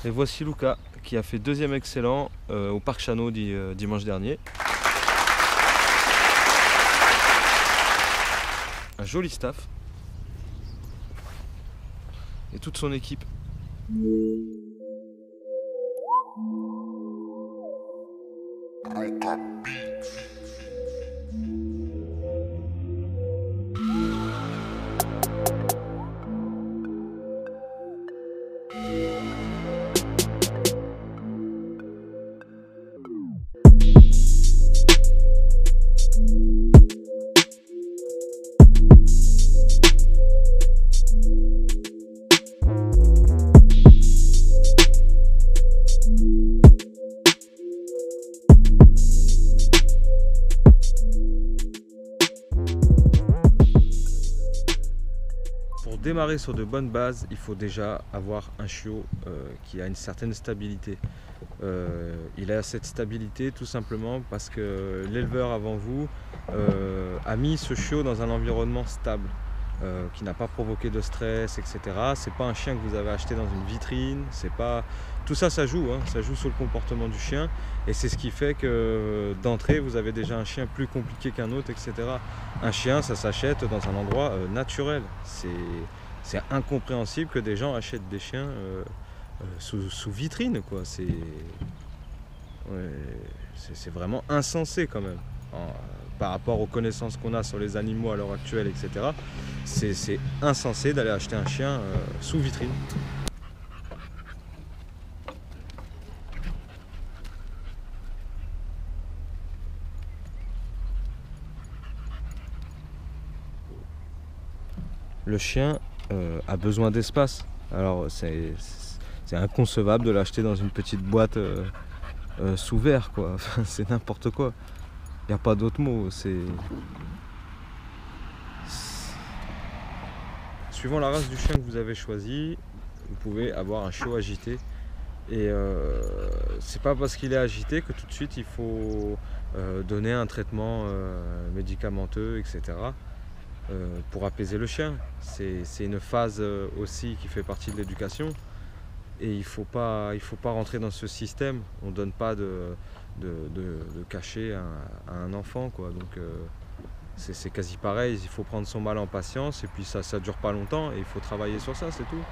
Et voici Luca qui a fait deuxième excellent au Parc Chano dimanche dernier. Un joli staff. Et toute son équipe. Pour démarrer sur de bonnes bases, il faut déjà avoir un chiot qui a une certaine stabilité. Il a cette stabilité tout simplement parce que l'éleveur avant vous a mis ce chiot dans un environnement stable, qui n'a pas provoqué de stress, etc. C'est pas un chien que vous avez acheté dans une vitrine, c'est pas... Tout ça, ça joue, hein. Ça joue sur le comportement du chien et c'est ce qui fait que d'entrée vous avez déjà un chien plus compliqué qu'un autre, etc. Un chien, ça s'achète dans un endroit naturel. C'est incompréhensible que des gens achètent des chiens sous vitrine, quoi. C'est vraiment insensé quand même. Par rapport aux connaissances qu'on a sur les animaux à l'heure actuelle, etc. C'est insensé d'aller acheter un chien sous vitrine. Le chien a besoin d'espace. Alors c'est inconcevable de l'acheter dans une petite boîte sous verre, quoi. C'est n'importe quoi. Il n'y a pas d'autre mot. Suivant la race du chien que vous avez choisi, vous pouvez avoir un chiot agité. Et c'est pas parce qu'il est agité que tout de suite il faut donner un traitement médicamenteux, etc. Pour apaiser le chien. C'est une phase aussi qui fait partie de l'éducation. Et il faut pas rentrer dans ce système. On ne donne pas de cachet à un enfant, quoi. Donc c'est quasi pareil. Il faut prendre son mal en patience et puis ça dure pas longtemps et il faut travailler sur ça, c'est tout.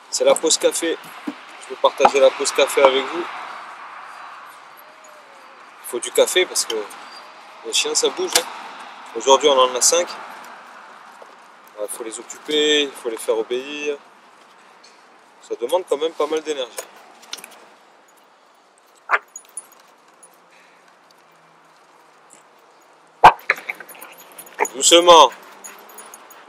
C'est la pause café. Je veux partager la pause café avec vous. Il faut du café parce que les chiens ça bouge. Hein. Aujourd'hui on en a 5. Il faut les occuper, il faut les faire obéir. Ça demande quand même pas mal d'énergie. Doucement.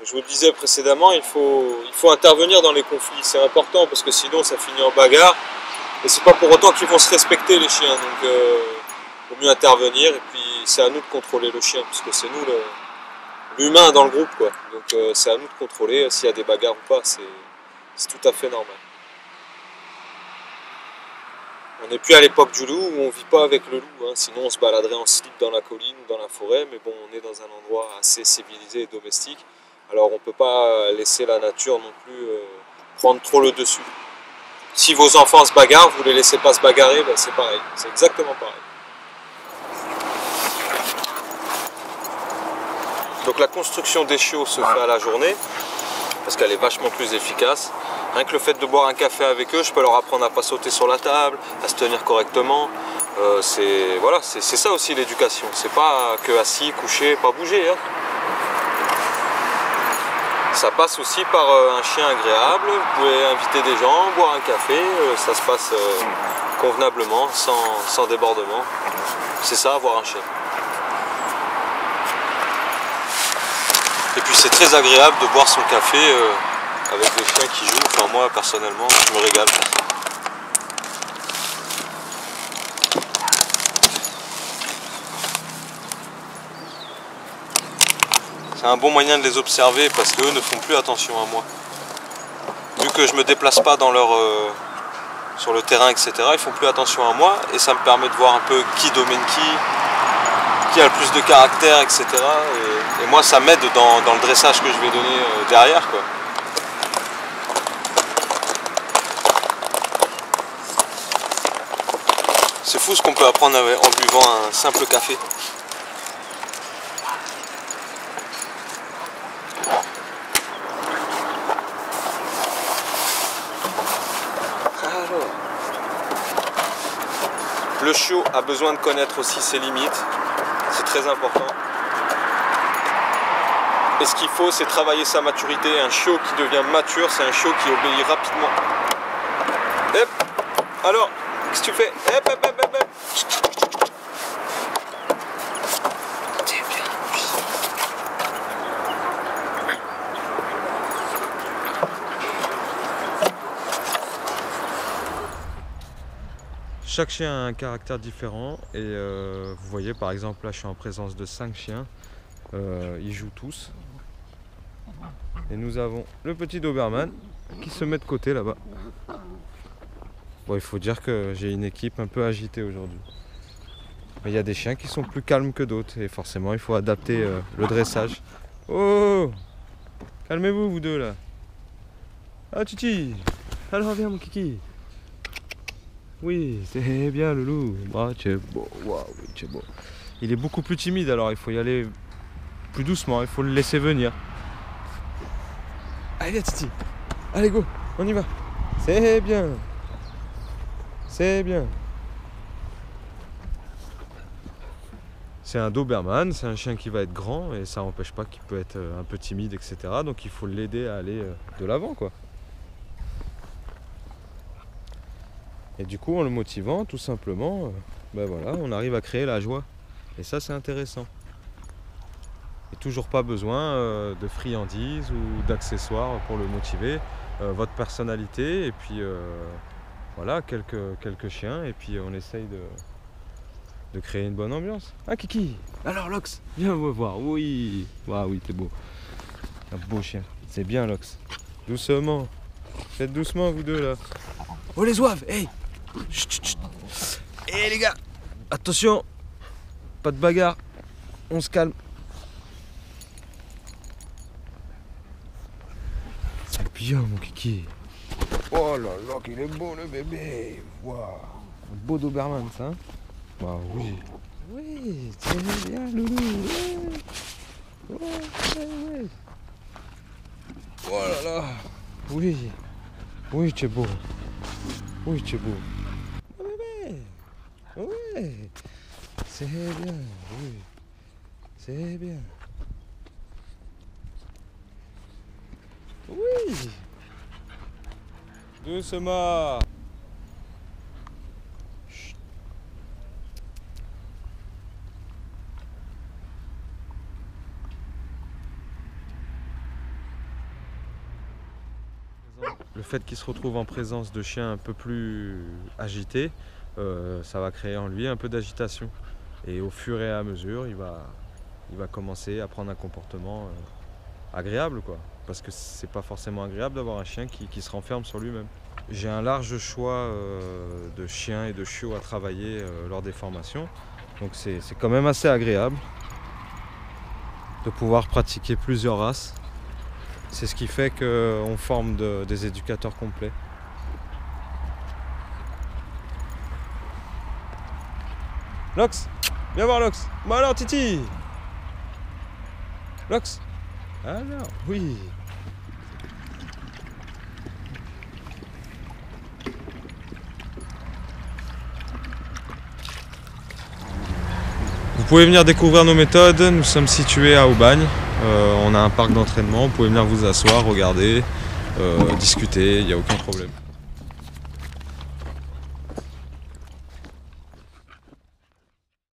Je vous le disais précédemment, il faut intervenir dans les conflits, c'est important parce que sinon ça finit en bagarre et c'est pas pour autant qu'ils vont se respecter les chiens, donc il vaut mieux intervenir et puis c'est à nous de contrôler le chien parce que c'est nous l'humain dans le groupe, quoi. Donc c'est à nous de contrôler s'il y a des bagarres ou pas, c'est tout à fait normal. On n'est plus à l'époque du loup où on ne vit pas avec le loup, hein. Sinon on se baladerait en slip dans la colline ou dans la forêt, mais bon, on est dans un endroit assez civilisé et domestique. Alors on ne peut pas laisser la nature non plus prendre trop le dessus. Si vos enfants se bagarrent, vous ne les laissez pas se bagarrer, ben c'est pareil, c'est exactement pareil. Donc la construction des chiots se fait à la journée, parce qu'elle est vachement plus efficace. Rien que le fait de boire un café avec eux, je peux leur apprendre à ne pas sauter sur la table, à se tenir correctement. Voilà, c'est ça aussi l'éducation. C'est pas que assis, couché, pas bouger. Hein. Ça passe aussi par un chien agréable. Vous pouvez inviter des gens, boire un café. Ça se passe convenablement, sans débordement. C'est ça, avoir un chien. Et puis c'est très agréable de boire son café avec des chiens qui jouent. Enfin moi personnellement je me régale. C'est un bon moyen de les observer parce qu'eux ne font plus attention à moi. Vu que je me déplace pas dans sur le terrain, etc., ils font plus attention à moi et ça me permet de voir un peu qui domine qui a le plus de caractère, etc. Et moi ça m'aide dans le dressage que je vais donner derrière, quoi. C'est fou ce qu'on peut apprendre en buvant un simple café. Alors, le chiot a besoin de connaître aussi ses limites. C'est très important. Et ce qu'il faut, c'est travailler sa maturité. Un chiot qui devient mature, c'est un chiot qui obéit rapidement. Hop. Alors, qu'est-ce que tu fais? Hop, hop, hop, hop, hop. C'est bien. Chaque chien a un caractère différent et vous voyez par exemple là je suis en présence de 5 chiens, ils jouent tous et nous avons le petit Doberman qui se met de côté là-bas. Bon, il faut dire que j'ai une équipe un peu agitée aujourd'hui, mais il y a des chiens qui sont plus calmes que d'autres et forcément il faut adapter le dressage. Oh, calmez-vous vous deux là. Ah Titi, alors viens mon kiki. Oui, c'est bien loulou. Ah, tu es beau. Waouh, oui, tu es beau. Il est beaucoup plus timide alors il faut y aller plus doucement, il faut le laisser venir. Allez viens Titi. Allez go, on y va. C'est bien. C'est bien. C'est un Doberman, c'est un chien qui va être grand et ça n'empêche pas qu'il peut être un peu timide, etc. Donc il faut l'aider à aller de l'avant, quoi. Et du coup, en le motivant, tout simplement, ben voilà, on arrive à créer la joie. Et ça, c'est intéressant. Et toujours pas besoin de friandises ou d'accessoires pour le motiver. Votre personnalité et puis voilà, quelques chiens et puis on essaye de créer une bonne ambiance. Ah Kiki, alors Lox, viens me voir. Oui, ah, oui, t'es beau. Un beau chien. C'est bien Lox. Doucement. Faites doucement vous deux là. Oh les oeufs, hey. Chut, chut, chut. Et les gars, attention, pas de bagarre, on se calme. C'est bien mon kiki. Oh là là, qu'il est beau le bébé. Waouh, un beau Doberman ça. Hein, bah oui. Oui, c'est bien loulou. Ouais. Ouais. Oh là là. Oui. Oui, tu es beau. Oui, tu es beau. Oui, c'est bien, oui, c'est bien. Oui, doucement. Chut. Le fait qu'il se retrouve en présence de chiens un peu plus agités, ça va créer en lui un peu d'agitation. Et au fur et à mesure, il va commencer à prendre un comportement agréable, quoi. Parce que c'est pas forcément agréable d'avoir un chien qui se renferme sur lui-même. J'ai un large choix de chiens et de chiots à travailler lors des formations. Donc c'est quand même assez agréable de pouvoir pratiquer plusieurs races C'est ce qui fait qu'on forme des éducateurs complets. Lox, viens voir Lox. Bon alors Titi. Lox. Alors, oui. Vous pouvez venir découvrir nos méthodes. Nous sommes situés à Aubagne. On a un parc d'entraînement. Vous pouvez venir vous asseoir, regarder, discuter. Il n'y a aucun problème.